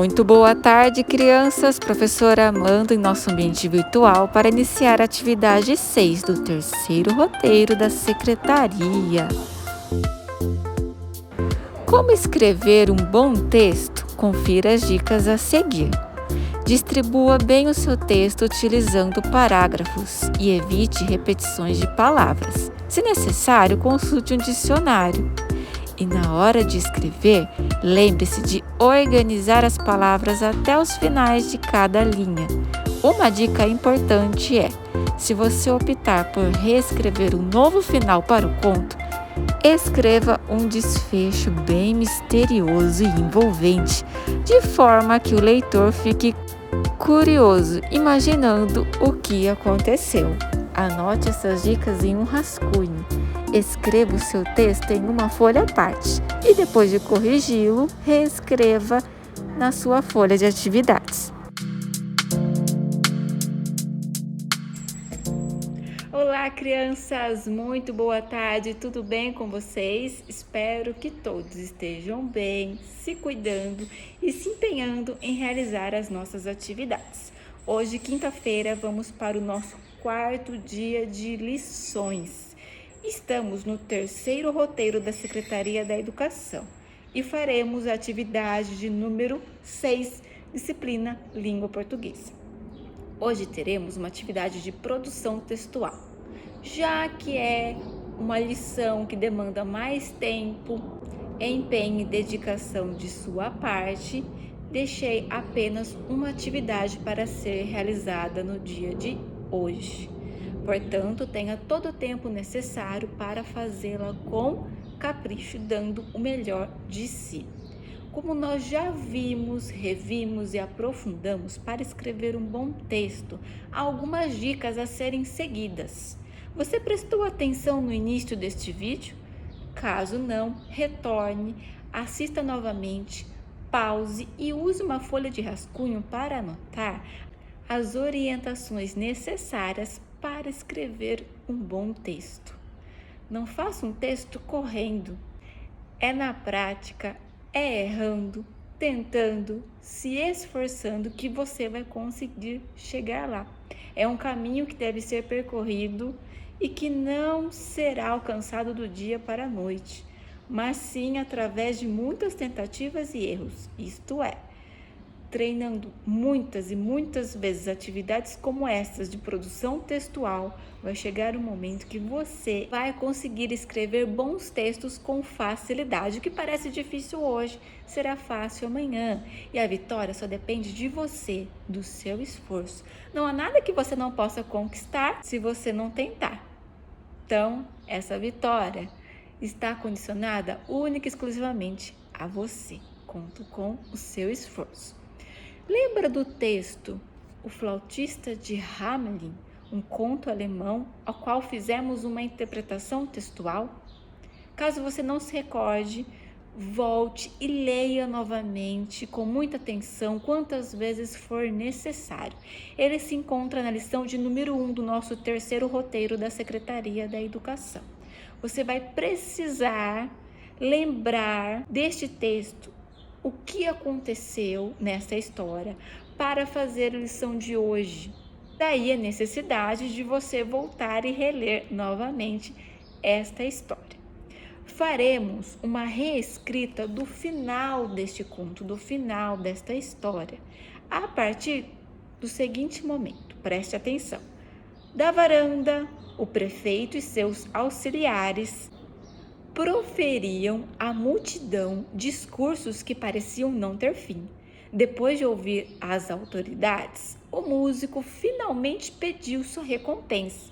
Muito boa tarde, crianças. Professora Amanda em nosso ambiente virtual para iniciar a atividade 6 do terceiro roteiro da secretaria. Como escrever um bom texto? Confira as dicas a seguir. Distribua bem o seu texto utilizando parágrafos e evite repetições de palavras. Se necessário, consulte um dicionário. E na hora de escrever, lembre-se de organizar as palavras até os finais de cada linha. Uma dica importante é: se você optar por reescrever um novo final para o conto, escreva um desfecho bem misterioso e envolvente, de forma que o leitor fique curioso, imaginando o que aconteceu. Anote essas dicas em um rascunho. Escreva o seu texto em uma folha à parte e depois de corrigi-lo, reescreva na sua folha de atividades. Olá, crianças! Muito boa tarde, tudo bem com vocês? Espero que todos estejam bem, se cuidando e se empenhando em realizar as nossas atividades. Hoje, quinta-feira, vamos para o nosso quarto dia de lições. Estamos no terceiro roteiro da Secretaria da Educação e faremos a atividade de número 6, disciplina Língua Portuguesa. Hoje teremos uma atividade de produção textual. Já que é uma lição que demanda mais tempo, empenho e dedicação de sua parte, deixei apenas uma atividade para ser realizada no dia de hoje. Portanto, tenha todo o tempo necessário para fazê-la com capricho, dando o melhor de si. Como nós já vimos, revimos e aprofundamos para escrever um bom texto, há algumas dicas a serem seguidas. Você prestou atenção no início deste vídeo? Caso não, retorne, assista novamente, pause e use uma folha de rascunho para anotar as orientações necessárias para escrever um bom texto. Não faça um texto correndo. É na prática, é errando, tentando, se esforçando que você vai conseguir chegar lá. É um caminho que deve ser percorrido e que não será alcançado do dia para a noite, mas sim através de muitas tentativas e erros, isto é, treinando muitas e muitas vezes atividades como essas de produção textual, vai chegar um momento que você vai conseguir escrever bons textos com facilidade. O que parece difícil hoje será fácil amanhã. E a vitória só depende de você, do seu esforço. Não há nada que você não possa conquistar se você não tentar. Então, essa vitória está condicionada única e exclusivamente a você. Conto com o seu esforço. Lembra do texto O Flautista de Hamelin, um conto alemão ao qual fizemos uma interpretação textual? Caso você não se recorde, volte e leia novamente com muita atenção quantas vezes for necessário. Ele se encontra na lição de número 1 do nosso terceiro roteiro da Secretaria da Educação. Você vai precisar lembrar deste texto, o que aconteceu nessa história, para fazer a lição de hoje. Daí a necessidade de você voltar e reler novamente esta história. Faremos uma reescrita do final deste conto, do final desta história, a partir do seguinte momento. Preste atenção. Da varanda, o prefeito e seus auxiliares proferiam à multidão discursos que pareciam não ter fim. Depois de ouvir as autoridades, o músico finalmente pediu sua recompensa.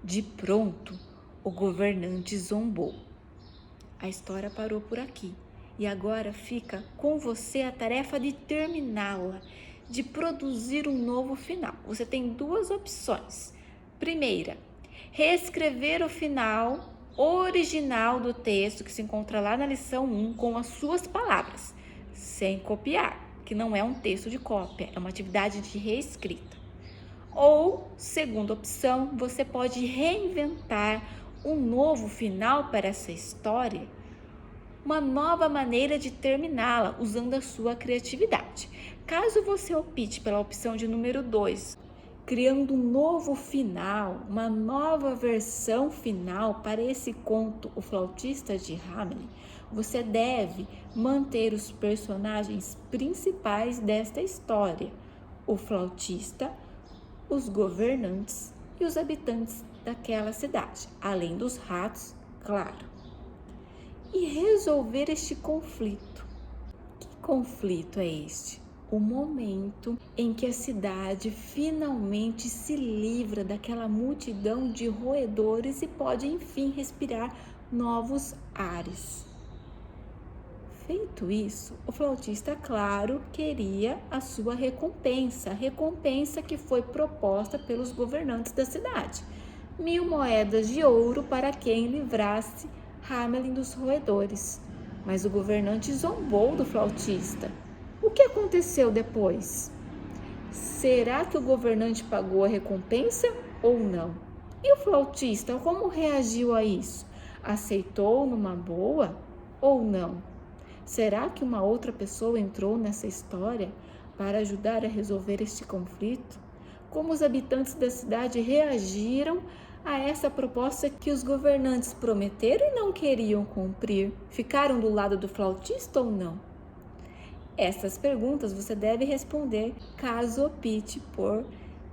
De pronto, o governante zombou. A história parou por aqui e agora fica com você a tarefa de terminá-la, de produzir um novo final. Você tem duas opções. Primeira, reescrever o final original do texto que se encontra lá na lição 1 com as suas palavras, sem copiar, que não é um texto de cópia, é uma atividade de reescrita. Ou, segunda opção, você pode reinventar um novo final para essa história uma nova maneira de terminá-la usando a sua criatividade. Caso você opte pela opção de número 2, criando um novo final, uma nova versão final para esse conto, O Flautista de Hamelin, você deve manter os personagens principais desta história: o flautista, os governantes e os habitantes daquela cidade, além dos ratos, claro. E resolver este conflito. Que conflito é este? O momento em que a cidade finalmente se livra daquela multidão de roedores e pode, enfim, respirar novos ares. Feito isso, o flautista, claro, queria a sua recompensa, a recompensa que foi proposta pelos governantes da cidade: 1000 moedas de ouro para quem livrasse Hamelin dos roedores. Mas o governante zombou do flautista. O que aconteceu depois? Será que o governante pagou a recompensa ou não? E o flautista, como reagiu a isso? Aceitou numa boa ou não? Será que uma outra pessoa entrou nessa história para ajudar a resolver este conflito? Como os habitantes da cidade reagiram a essa proposta que os governantes prometeram e não queriam cumprir? Ficaram do lado do flautista ou não? Essas perguntas você deve responder caso opte por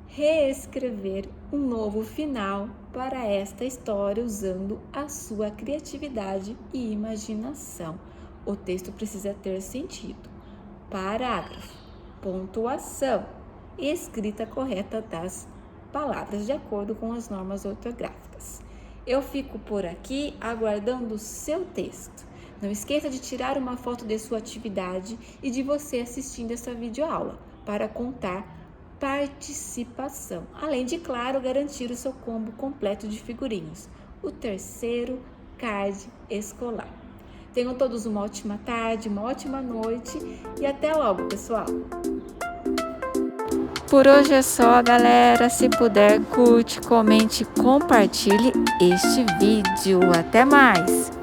reescrever um novo final para esta história usando a sua criatividade e imaginação. O texto precisa ter sentido. Parágrafo, pontuação, escrita correta das palavras de acordo com as normas ortográficas. Eu fico por aqui aguardando o seu texto. Não esqueça de tirar uma foto de sua atividade e de você assistindo essa videoaula para contar participação, além de, claro, garantir o seu combo completo de figurinhas, o terceiro card escolar. Tenham todos uma ótima tarde, uma ótima noite e até logo, pessoal! Por hoje é só, galera. Se puder, curte, comente, compartilhe este vídeo. Até mais!